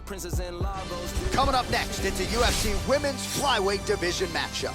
Coming up next, it's a UFC Women's Flyweight Division matchup.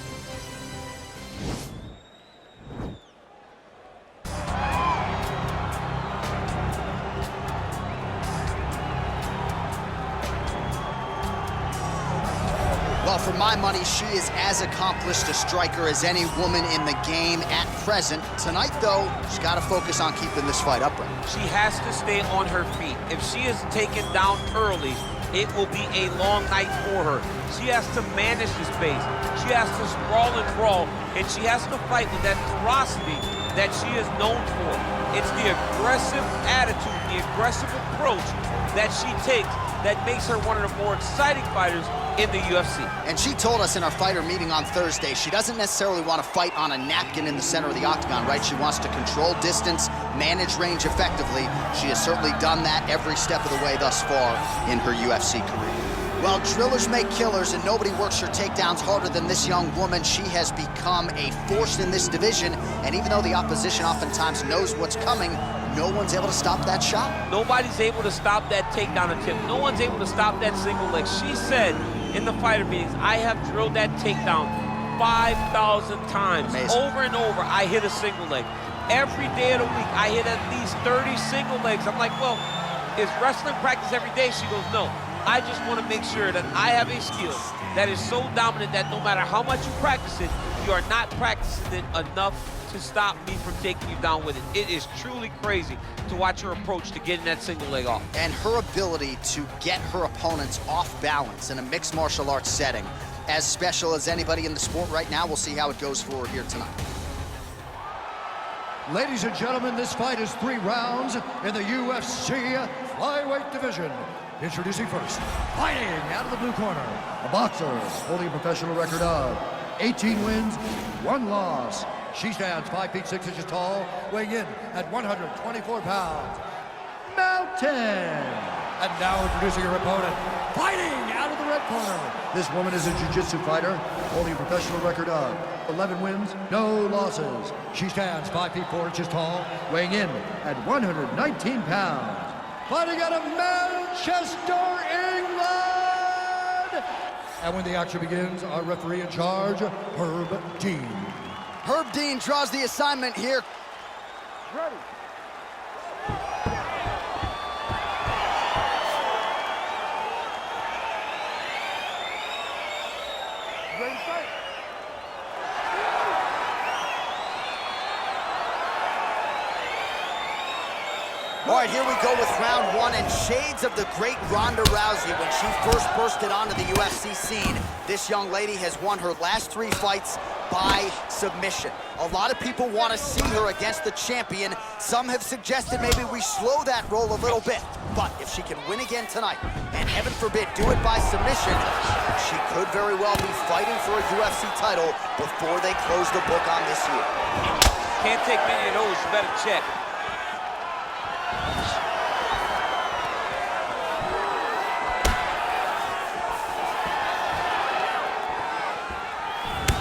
Well, for my money, she is as accomplished a striker as any woman in the game at present. Tonight, though, she's got to focus on keeping this fight upright. She has to stay on her feet. If she is taken down early, it will be a long night for her. She has to manage the space. She has to sprawl and brawl, and she has to fight with that ferocity that she is known for. It's the aggressive attitude, the aggressive approach that she takes that makes her one of the more exciting fighters in the UFC. And she told us in our fighter meeting on Thursday, she doesn't necessarily want to fight on a napkin in the center of the octagon, right? She wants to control distance, manage range effectively. She has certainly done that every step of the way thus far in her UFC career. Well, drillers make killers, and nobody works her takedowns harder than this young woman. She has become a force in this division, and even though the opposition oftentimes knows what's coming, no one's able to stop that shot. Nobody's able to stop that takedown attempt. No one's able to stop that single leg. She said in the fighter meetings, I have drilled that takedown 5,000 times. Amazing. Over and over, I hit a single leg. Every day of the week, I hit at least 30 single legs. I'm like, well, is wrestling practice every day? She goes, no. I just want to make sure that I have a skill that is so dominant that no matter how much you practice it, you are not practicing it enough to stop me from taking you down with it. It is truly crazy to watch her approach to getting that single leg off. And her ability to get her opponents off balance in a mixed martial arts setting, as special as anybody in the sport right now. We'll see how it goes for her here tonight. Ladies and gentlemen, this fight is 3 rounds in the UFC Flyweight Division. Introducing first, fighting out of the blue corner, a boxer holding a professional record of 18 wins, 1 loss. She stands 5 feet 6 inches tall, weighing in at 124 pounds. Mountain! And now introducing her opponent, fighting out of the red corner. This woman is a jiu-jitsu fighter, holding a professional record of 11 wins, no losses. She stands 5 feet 4 inches tall, weighing in at 119 pounds. Fighting out of Manchester, England! And when the action begins, our referee in charge, Herb Dean. Herb Dean draws the assignment here. Ready. Ready, fight. All right, here we go with round 1, and shades of the great Ronda Rousey when she first bursted onto the UFC scene. This young lady has won her last 3 fights by submission. A lot of people want to see her against the champion. Some have suggested maybe we slow that roll a little bit. But if she can win again tonight, and heaven forbid do it by submission, she could very well be fighting for a UFC title before they close the book on this year. Can't take many of those, you better check.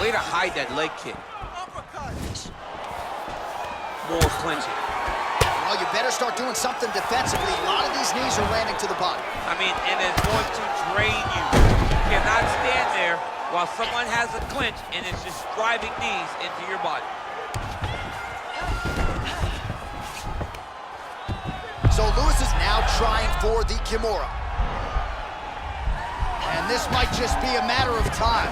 Way to hide that leg kick. More clinching. Well, you better start doing something defensively. A lot of these knees are landing to the body. I mean, and it's going to drain you. You cannot stand there while someone has a clinch and it's just driving knees into your body. So Lewis is now trying for the Kimura. And this might just be a matter of time.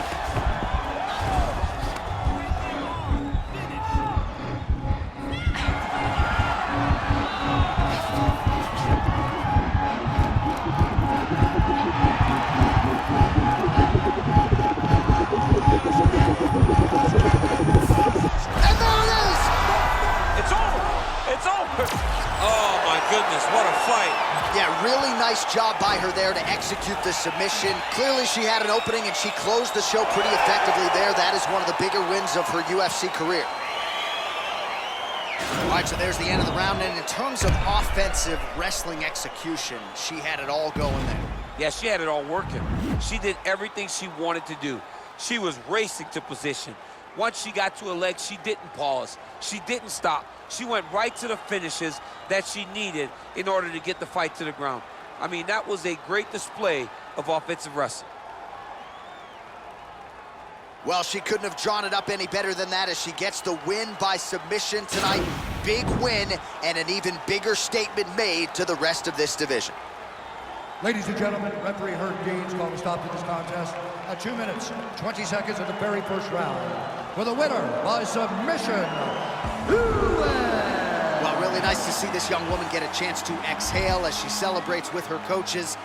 Oh my goodness, what a fight. Yeah, really nice job by her there to execute the submission. Clearly she had an opening and she closed the show pretty effectively there. That is one of the bigger wins of her UFC career. All right, so there's the end of the round, and in terms of offensive wrestling execution, she had it all going there. Yeah, she had it all working. She did everything she wanted to do. She was racing to position. Once she got to a leg, she didn't pause. She didn't stop. She went right to the finishes that she needed in order to get the fight to the ground. I mean, that was a great display of offensive wrestling. Well, she couldn't have drawn it up any better than that as she gets the win by submission tonight. Big win and an even bigger statement made to the rest of this division. Ladies and gentlemen, referee Herb Dean's called a stop to this contest at 2 minutes, 20 seconds of the very first round. For the winner by submission, Well, really nice to see this young woman get a chance to exhale as she celebrates with her coaches.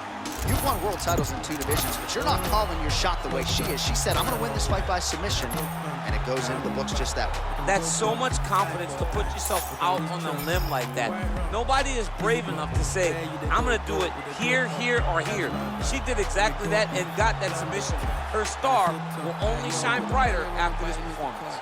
You've won world titles in 2 divisions, but you're not calling your shot the way she is. She said, I'm going to win this fight by submission, and it goes into the books just that way. That's so much confidence to put yourself out on a limb like that. Nobody is brave enough to say, I'm going to do it here, here, or here. She did exactly that and got that submission. Her star will only shine brighter after this performance.